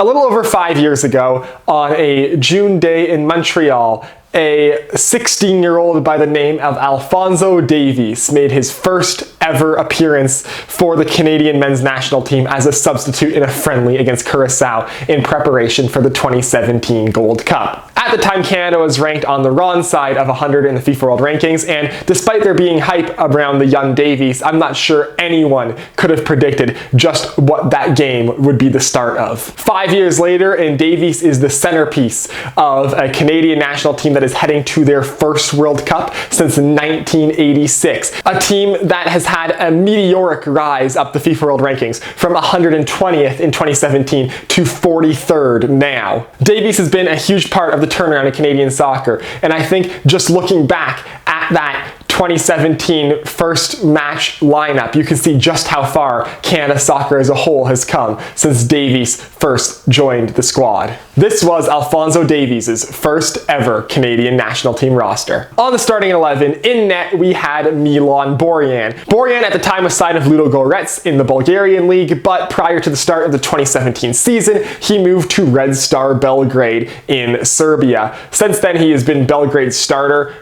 A little over 5 years ago, on a June day in Montreal, a 16-year-old by the name of Alphonso Davies made his first ever appearance for the Canadian men's national team as a substitute in a friendly against Curacao in preparation for the 2017 Gold Cup. At the time, Canada was ranked on the wrong side of 100 in the FIFA World Rankings, and despite there being hype around the young Davies, I'm not sure anyone could have predicted just what that game would be the start of. 5 years later, and Davies is the centerpiece of a Canadian national team that is heading to their first World Cup since 1986. A team that has had a meteoric rise up the FIFA World Rankings from 120th in 2017 to 43rd now. Davies has been a huge part of the turnaround in Canadian soccer, and I think just looking back at that 2017 first match lineup, you can see just how far Canada soccer as a whole has come since Davies first joined the squad. This was Alphonso Davies' first ever Canadian national team roster. On the starting 11, in net we had Milan Borjan. Borjan at the time was signed of Ludogorets in the Bulgarian league, but prior to the start of the 2017 season, he moved to Red Star Belgrade in Serbia. Since then, he has been Belgrade's starter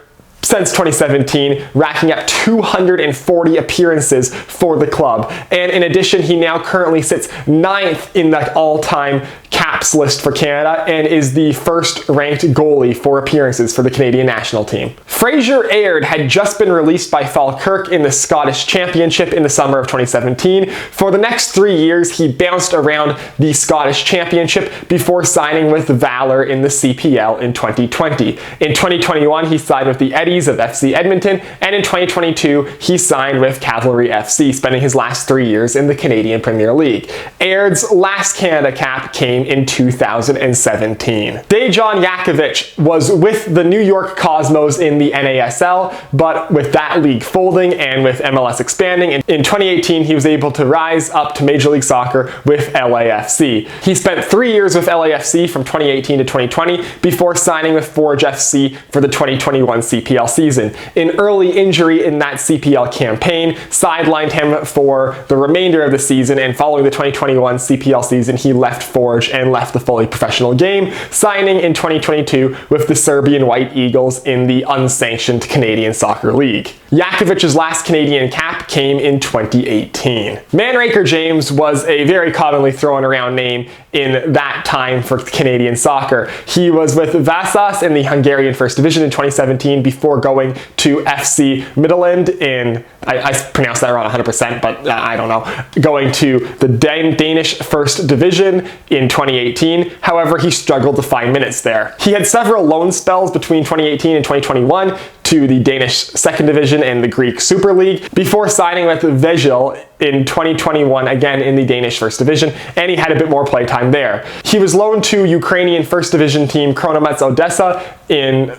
since 2017, racking up 240 appearances for the club. And in addition, he now currently sits 9th in the all-time caps list for Canada and is the first ranked goalie for appearances for the Canadian national team. Fraser Aird had just been released by Falkirk in the Scottish Championship in the summer of 2017. For the next 3 years, he bounced around the Scottish Championship before signing with Valor in the CPL in 2020. In 2021, he signed with the Eddies of FC Edmonton, and in 2022, he signed with Cavalry FC, spending his last 3 years in the Canadian Premier League. Aird's last Canada cap came in 2017. Dejan Jakovic was with the New York Cosmos in the NASL, but with that league folding and with MLS expanding, in 2018 he was able to rise up to Major League Soccer with LAFC. He spent 3 years with LAFC from 2018 to 2020 before signing with Forge FC for the 2021 CPL season. An early injury in that CPL campaign sidelined him for the remainder of the season, and following the 2021 CPL season, he left Forge and left the fully professional game, signing in 2022 with the Serbian White Eagles in the unsanctioned Canadian Soccer League. Jakovic's last Canadian cap came in 2018. Manraker James was a very commonly thrown around name in that time for Canadian soccer. He was with Vasas in the Hungarian First Division in 2017 before going to FC Midland in, I pronounced that wrong 100%, but I don't know, going to the Danish First Division in 2018. However, he struggled to find minutes there. He had several loan spells between 2018 and 2021 to the Danish Second Division and the Greek Super League before signing with Vejle in 2021, again in the Danish First Division, and he had a bit more playtime there. He was loaned to Ukrainian First Division team Kronomets Odessa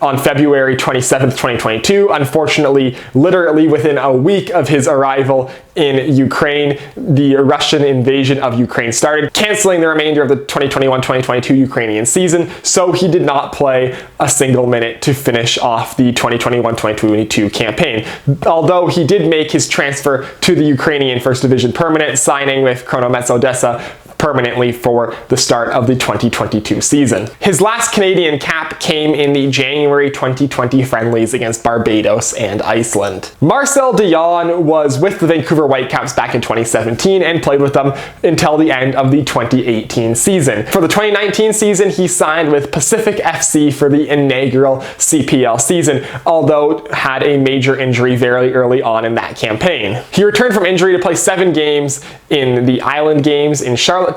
on February 27th, 2022. Unfortunately, literally within a week of his arrival in Ukraine, the Russian invasion of Ukraine started, canceling the remainder of the 2021-2022 Ukrainian season, so he did not play a single minute to finish off the 2021-2022 campaign. Although he did make his transfer to the Ukrainian First Division permanent, signing with Kronomets Odessa permanently for the start of the 2022 season. His last Canadian cap came in the January 2020 friendlies against Barbados and Iceland. Marcel Dion was with the Vancouver Whitecaps back in 2017 and played with them until the end of the 2018 season. For the 2019 season, he signed with Pacific FC for the inaugural CPL season, although had a major injury very early on in that campaign. He returned from injury to play 7 games in the Island Games in Charlotte.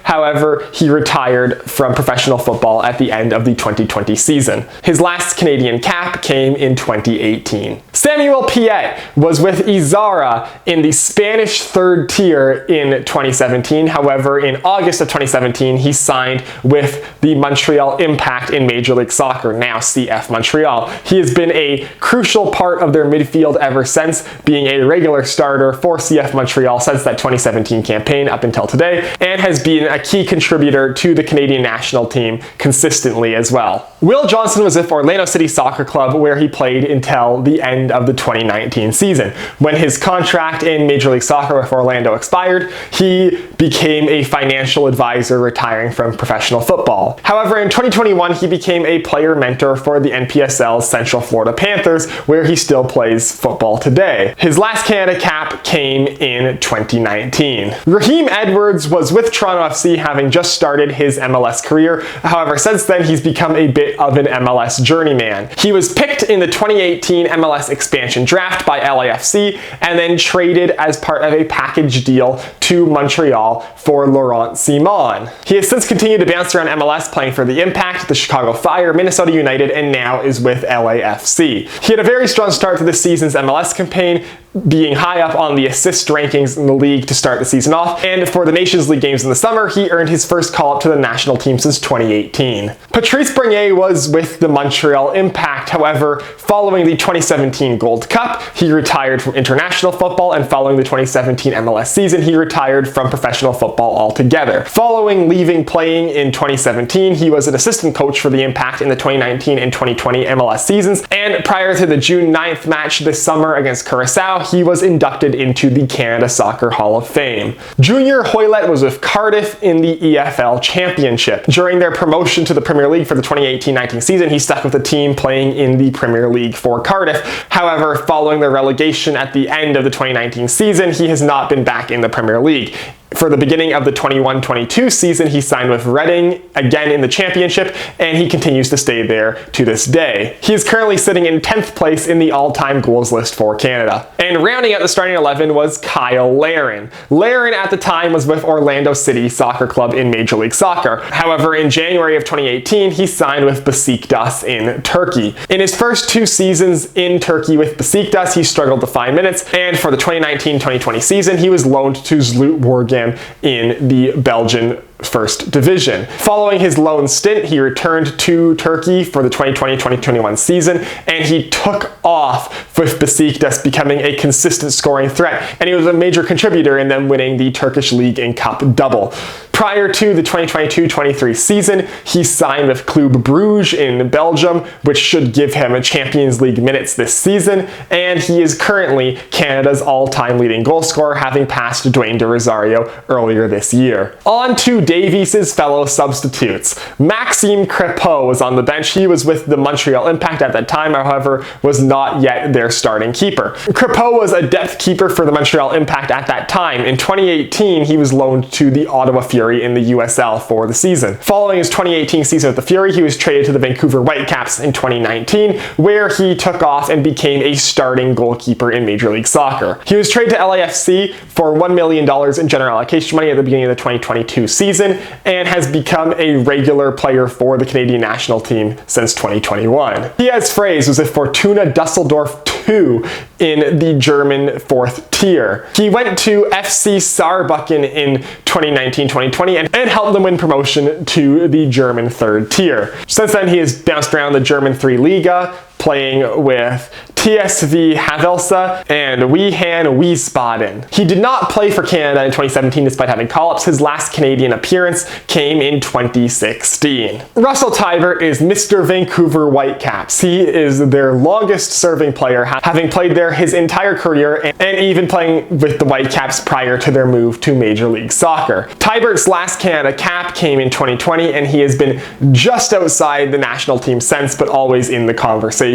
However, he retired from professional football at the end of the 2020 season. His last Canadian cap came in 2018. Samuel Piet was with Izarra in the Spanish third tier in 2017. However, in August of 2017, he signed with the Montreal Impact in Major League Soccer, now CF Montreal. He has been a crucial part of their midfield ever since, being a regular starter for CF Montreal since that 2017 campaign up until today, and has been a key contributor to the Canadian national team consistently as well. Will Johnson was with Orlando City Soccer Club, where he played until the end of the 2019 season. When his contract in Major League Soccer with Orlando expired, he became a financial advisor, retiring from professional football. However, in 2021, he became a player mentor for the NPSL's Central Florida Panthers, where he still plays football today. His last Canada cap came in 2019. Raheem Edwards was with Toronto FC, having just started his MLS career. However, since then, he's become a bit of an MLS journeyman. He was picked in the 2018 MLS expansion draft by LAFC and then traded as part of a package deal to Montreal for Laurent Simon. He has since continued to bounce around MLS, playing for the Impact, the Chicago Fire, Minnesota United, and now is with LAFC. He had a very strong start to this season's MLS campaign, being high up on the assist rankings in the league to start the season off, and for the Nations League games in the summer, he earned his first call-up to the national team since 2018. Patrice Bernier was with the Montreal Impact. However, following the 2017 Gold Cup, he retired from international football, and following the 2017 MLS season, he retired from professional football altogether. Following leaving playing in 2017, he was an assistant coach for the Impact in the 2019 and 2020 MLS seasons, and prior to the June 9th match this summer against Curacao, he was inducted into the Canada Soccer Hall of Fame. Junior Hoylett was with Cardiff in the EFL Championship. During their promotion to the Premier League for the 2018-19 season, he stuck with the team, playing in the Premier League for Cardiff. However, following their relegation at the end of the 2019 season, he has not been back in the Premier League. For the beginning of the 21-22 season, he signed with Reading, again in the Championship, and he continues to stay there to this day. He is currently sitting in 10th place in the all-time goals list for Canada. And rounding out the starting 11 was Kyle Larin. Larin at the time was with Orlando City Soccer Club in Major League Soccer. However, in January of 2018, he signed with Besiktas in Turkey. In his first 2 seasons in Turkey with Besiktas, he struggled to find minutes, and for the 2019-2020 season, he was loaned to Zlutborgan in the Belgian First Division. Following his loan stint, he returned to Turkey for the 2020-2021 season, and he took off with Besiktas, becoming a consistent scoring threat, and he was a major contributor in them winning the Turkish League and Cup double. Prior to the 2022-23 season, he signed with Club Brugge in Belgium, which should give him a Champions League minutes this season, and he is currently Canada's all-time leading goal scorer, having passed Dwayne De Rosario earlier this year. On to Davies' fellow substitutes. Maxime Crépeau was on the bench. He was with the Montreal Impact at that time, however, was not yet their starting keeper. Crépeau was a depth keeper for the Montreal Impact at that time. In 2018, he was loaned to the Ottawa Fury in the USL for the season. Following his 2018 season with the Fury, he was traded to the Vancouver Whitecaps in 2019, where he took off and became a starting goalkeeper in Major League Soccer. He was traded to LAFC for $1 million in general allocation money at the beginning of the 2022 season, and has become a regular player for the Canadian national team since 2021. Diaz Fraze was with Fortuna Dusseldorf 2 in the German 4th tier. He went to FC Saarbrücken in 2019-2020 and helped them win promotion to the German 3rd tier. Since then, he has bounced around the German 3 Liga, playing with TSV Havelse and Wihan Wiesbaden. He did not play for Canada in 2017 despite having call-ups. His last Canadian appearance came in 2016. Russell Teibert is Mr. Vancouver Whitecaps. He is their longest serving player, having played there his entire career and even playing with the Whitecaps prior to their move to Major League Soccer. Teibert's last Canada cap came in 2020, and he has been just outside the national team since, but always in the conversation.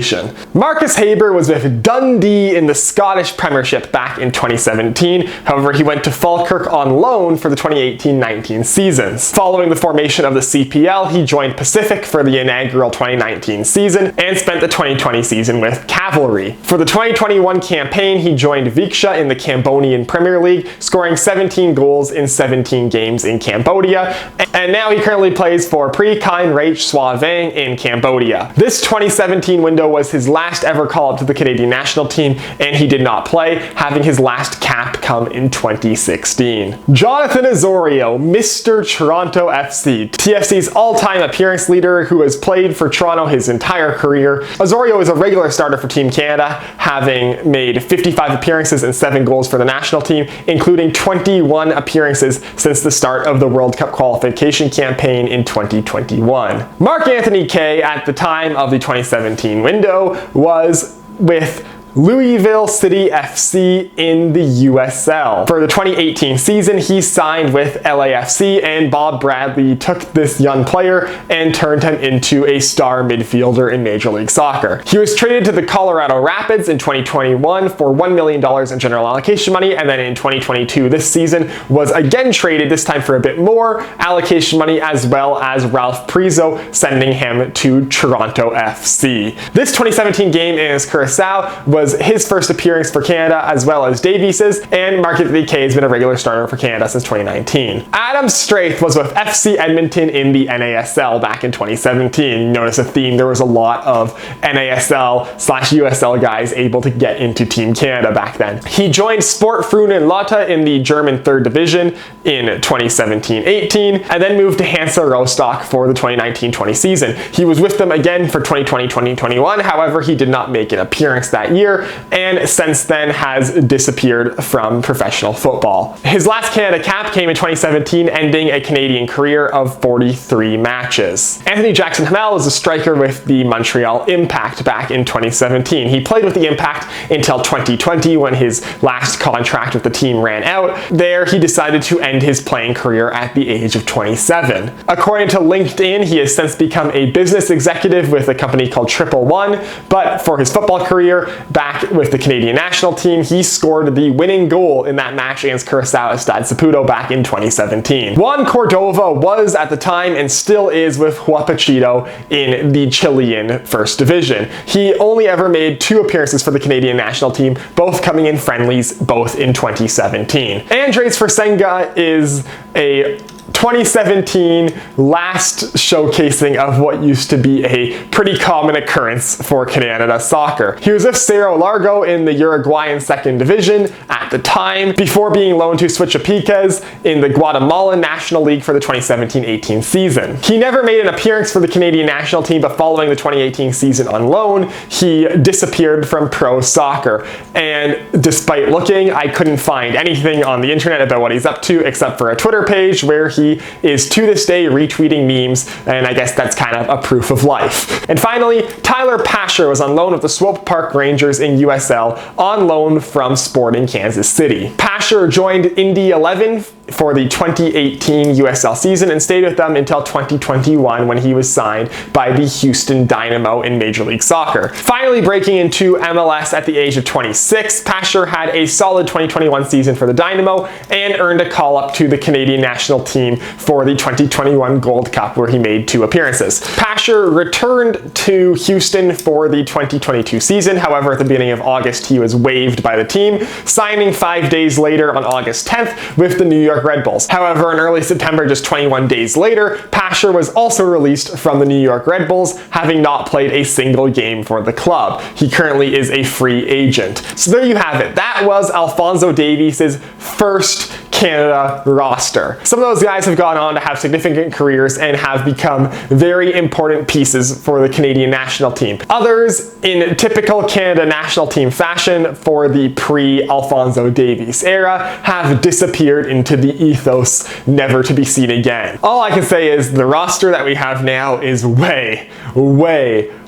Marcus Haber was with Dundee in the Scottish Premiership back in 2017. However, he went to Falkirk on loan for the 2018-19 seasons. Following the formation of the CPL, he joined Pacific for the inaugural 2019 season and spent the 2020 season with Cavalry. For the 2021 campaign, he joined Viksha in the Cambodian Premier League, scoring 17 goals in 17 games in Cambodia, and now he currently plays for Prikine Rach Swavang in Cambodia. This 2017 window Trudeau was his last ever call-up to the Canadian national team, and he did not play, having his last cap come in 2016. Jonathan Osorio, Mr. Toronto FC, TFC's all-time appearance leader who has played for Toronto his entire career. Osorio is a regular starter for Team Canada, having made 55 appearances and 7 goals for the national team, including 21 appearances since the start of the World Cup qualification campaign in 2021. Mark Anthony Kaye, at the time of the 2017 window, was with Louisville City FC in the USL. For the 2018 season, he signed with LAFC, and Bob Bradley took this young player and turned him into a star midfielder in Major League Soccer. He was traded to the Colorado Rapids in 2021 for $1 million in general allocation money, and then in 2022, this season, was again traded, this time for a bit more allocation money, as well as Ralph Priso sending him to Toronto FC. This 2017 game in Curacao was his first appearance for Canada, as well as Davies's, and Mark Anthony Kaye has been a regular starter for Canada since 2019. Adam Straith was with FC Edmonton in the NASL back in 2017. You notice a theme, there was a lot of NASL/USL guys able to get into Team Canada back then. He joined Sport Frunen Lotte in the German 3rd Division in 2017-18, and then moved to Hansa Rostock for the 2019-20 season. He was with them again for 2020-2021, however, he did not make an appearance that year, and since then has disappeared from professional football. His last Canada cap came in 2017, ending a Canadian career of 43 matches. Anthony Jackson-Hamel was a striker with the Montreal Impact back in 2017. He played with the Impact until 2020, when his last contract with the team ran out. There, he decided to end his playing career at the age of 27. According to LinkedIn, he has since become a business executive with a company called Triple One, but for his football career, back with the Canadian national team, he scored the winning goal in that match against Curacao Stade Saputo back in 2017. Juan Cordova was at the time, and still is, with Huachipato in the Chilean 1st Division. He only ever made 2 appearances for the Canadian national team, both coming in friendlies, both in 2017. Andres Fersenga is a 2017 last showcasing of what used to be a pretty common occurrence for Canada soccer. He was with Cerro Largo in the Uruguayan 2nd Division at the time, before being loaned to Suachipiques in the Guatemalan National League for the 2017-18 season. He never made an appearance for the Canadian national team, but following the 2018 season on loan, he disappeared from pro soccer. And despite looking, I couldn't find anything on the internet about what he's up to, except for a Twitter page where he is to this day retweeting memes, and I guess that's kind of a proof of life. And finally, Tyler Pasher was on loan with the Swope Park Rangers in USL, on loan from Sporting Kansas City. Pasher joined Indy 11 for the 2018 USL season and stayed with them until 2021, when he was signed by the Houston Dynamo in Major League Soccer. Finally breaking into MLS at the age of 26, Pasher had a solid 2021 season for the Dynamo and earned a call-up to the Canadian national team for the 2021 Gold Cup, where he made 2 appearances. Pasher returned to Houston for the 2022 season. However, at the beginning of August, he was waived by the team, signing 5 days later on August 10th with the New York Red Bulls. However, in early September, just 21 days later, Pasher was also released from the New York Red Bulls, having not played a single game for the club. He currently is a free agent. So there you have it. That was Alphonso Davies' first Canada roster. Some of those guys have gone on to have significant careers and have become very important pieces for the Canadian national team. Others, in typical Canada national team fashion for the pre-Alphonso Davies era, have disappeared into the ethos, never to be seen again. All I can say is the roster that we have now is way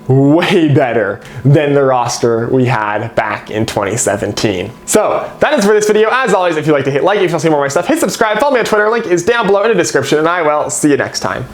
better than the roster we had back in 2017. So that is for this video. As always, if you'd like to hit like, if you want to see more of my stuff, hit subscribe, follow me on Twitter, link is down below in the description, and I will see you next time.